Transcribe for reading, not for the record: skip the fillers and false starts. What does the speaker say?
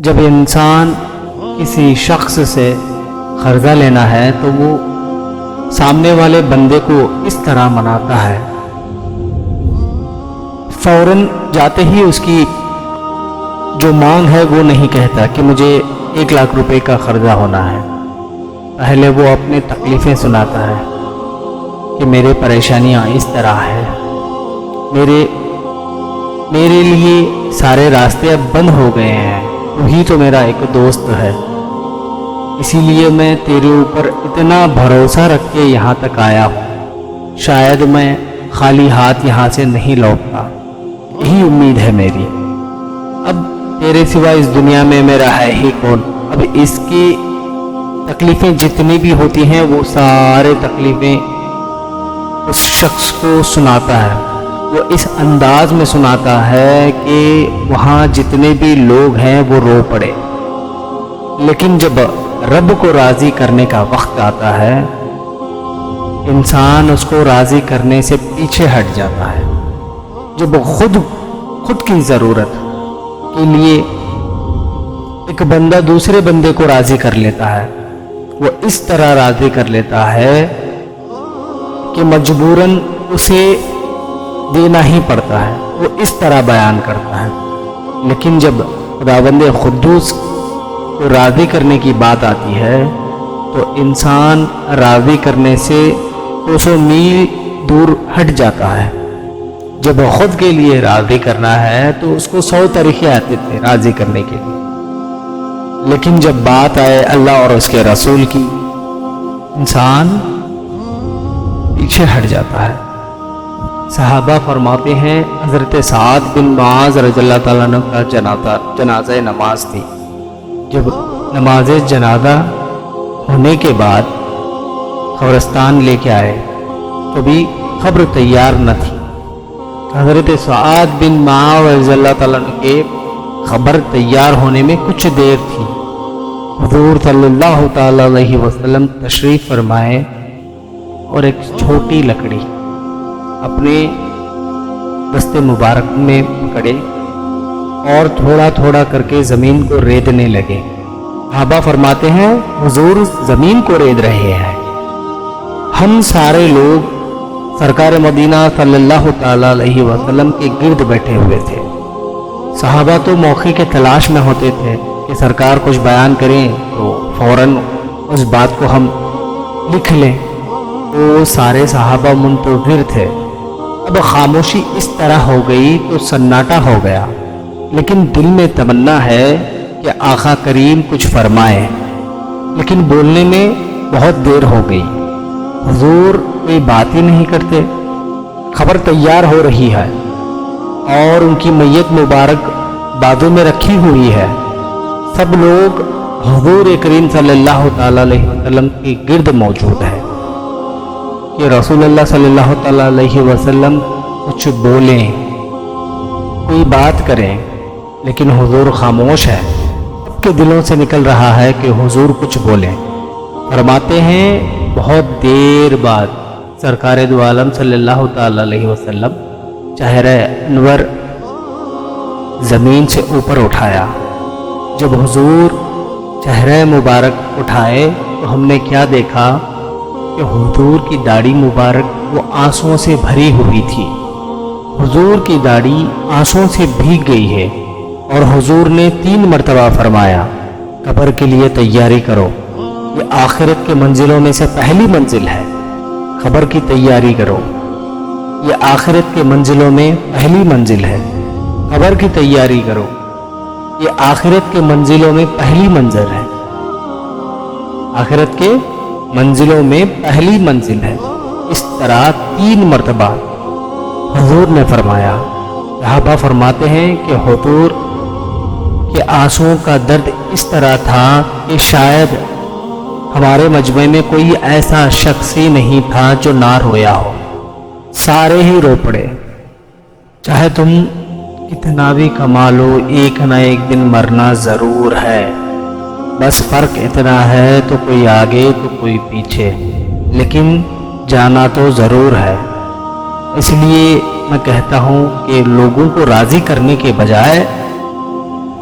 جب انسان کسی شخص سے قرضہ لینا ہے تو وہ سامنے والے بندے کو اس طرح مناتا ہے، فوراً جاتے ہی اس کی جو مانگ ہے وہ نہیں کہتا کہ مجھے 1,00,000 روپے کا قرضہ ہونا ہے۔ پہلے وہ اپنی تکلیفیں سناتا ہے کہ میرے پریشانیاں اس طرح ہے، میرے لیے سارے راستے اب بند ہو گئے ہیں، تو ہی تو میرا ایک دوست ہے، اسی لیے میں تیرے اوپر اتنا بھروسہ رکھ کے یہاں تک آیا ہوں، شاید میں خالی ہاتھ یہاں سے نہیں لوٹتا، یہی امید ہے میری۔ اب تیرے سوا اس دنیا میں میرا ہے ہی کون؟ اب اس کی تکلیفیں جتنی بھی ہوتی ہیں وہ سارے تکلیفیں اس شخص کو سناتا ہے، وہ اس انداز میں سناتا ہے کہ وہاں جتنے بھی لوگ ہیں وہ رو پڑے۔ لیکن جب رب کو راضی کرنے کا وقت آتا ہے، انسان اس کو راضی کرنے سے پیچھے ہٹ جاتا ہے۔ جب خود کی ضرورت کے لیے ایک بندہ دوسرے بندے کو راضی کر لیتا ہے، وہ اس طرح راضی کر لیتا ہے کہ مجبوراً اسے دینا ہی پڑتا ہے، وہ اس طرح بیان کرتا ہے۔ لیکن جب خداوند قدوس کو راضی کرنے کی بات آتی ہے تو انسان راضی کرنے سے 200 میل دور ہٹ جاتا ہے۔ جب خود کے لیے راضی کرنا ہے تو اس کو 100 طریقے آتے تھے راضی کرنے کے لیے، لیکن جب بات آئے اللہ اور اس کے رسول کی، انسان پیچھے ہٹ جاتا ہے۔ صحابہ فرماتے ہیں حضرت سعد بن معاذ رضی اللہ تعالیٰ عنہ کا جنازہ نماز تھی۔ جب نماز جنازہ ہونے کے بعد قبرستان لے کے آئے تو بھی قبر تیار نہ تھی۔ حضرت سعد بن معاذ رضی اللہ تعالیٰ عنہ کے قبر تیار ہونے میں کچھ دیر تھی۔ حضور صلی اللہ تعالیٰ علیہ وسلم تشریف فرمائے اور ایک چھوٹی لکڑی اپنے دست مبارک میں پکڑے اور تھوڑا تھوڑا کر کے زمین کو ریدنے لگے۔ صحابہ فرماتے ہیں حضور زمین کو رید رہے ہیں، ہم سارے لوگ سرکار مدینہ صلی اللہ تعالیٰ علیہ وسلم کے گرد بیٹھے ہوئے تھے۔ صحابہ تو موقع کے تلاش میں ہوتے تھے کہ سرکار کچھ بیان کریں تو فوراً اس بات کو ہم لکھ لیں، وہ سارے صحابہ منتظر تھے۔ اب خاموشی اس طرح ہو گئی تو سناٹا ہو گیا، لیکن دل میں تمنا ہے کہ آقا کریم کچھ فرمائے، لیکن بولنے میں بہت دیر ہو گئی۔ حضور کوئی بات ہی نہیں کرتے، خبر تیار ہو رہی ہے اور ان کی میت مبارک بازو میں رکھی ہوئی ہے، سب لوگ حضور کریم صلی اللہ تعالیٰ علیہ وسلم کے گرد موجود ہے کہ رسول اللہ صلی اللہ تعالیٰ علیہ وسلم کچھ بولیں، کوئی بات کریں، لیکن حضور خاموش ہے۔ سب کے دلوں سے نکل رہا ہے کہ حضور کچھ بولیں۔ فرماتے ہیں بہت دیر بعد سرکار دو عالم صلی اللہ تعالیٰ علیہ وسلم چہرہ انور زمین سے اوپر اٹھایا۔ جب حضور چہرہ مبارک اٹھائے تو ہم نے کیا دیکھا کہ حضور کی داڑھی مبارک وہ آنسوؤں سے بھری ہوئی تھی۔ حضور کی داڑھی آنسوؤں سے بھیگ گئی ہے اور حضور نے 3 مرتبہ فرمایا قبر کے لیے تیاری کرو، یہ آخرت کے منزلوں میں سے پہلی منزل ہے، قبر کی تیاری کرو، یہ آخرت کے منزلوں میں پہلی منزل ہے، قبر کی تیاری کرو، یہ آخرت کے منزلوں میں پہلی منزل ہے، آخرت کے منزلوں میں پہلی منزل ہے۔ اس طرح 3 مرتبہ حضور نے فرمایا۔ صحابہ فرماتے ہیں کہ حضور کے آنسوؤں کا درد اس طرح تھا کہ شاید ہمارے مجمع میں کوئی ایسا شخص ہی نہیں تھا جو نہ رویا ہو، سارے ہی رو پڑے۔ چاہے تم کتنا بھی کما لو، ایک نہ ایک دن مرنا ضرور ہے، بس فرق اتنا ہے تو کوئی آگے تو کوئی پیچھے، لیکن جانا تو ضرور ہے۔ اس لیے میں کہتا ہوں کہ لوگوں کو راضی کرنے کے بجائے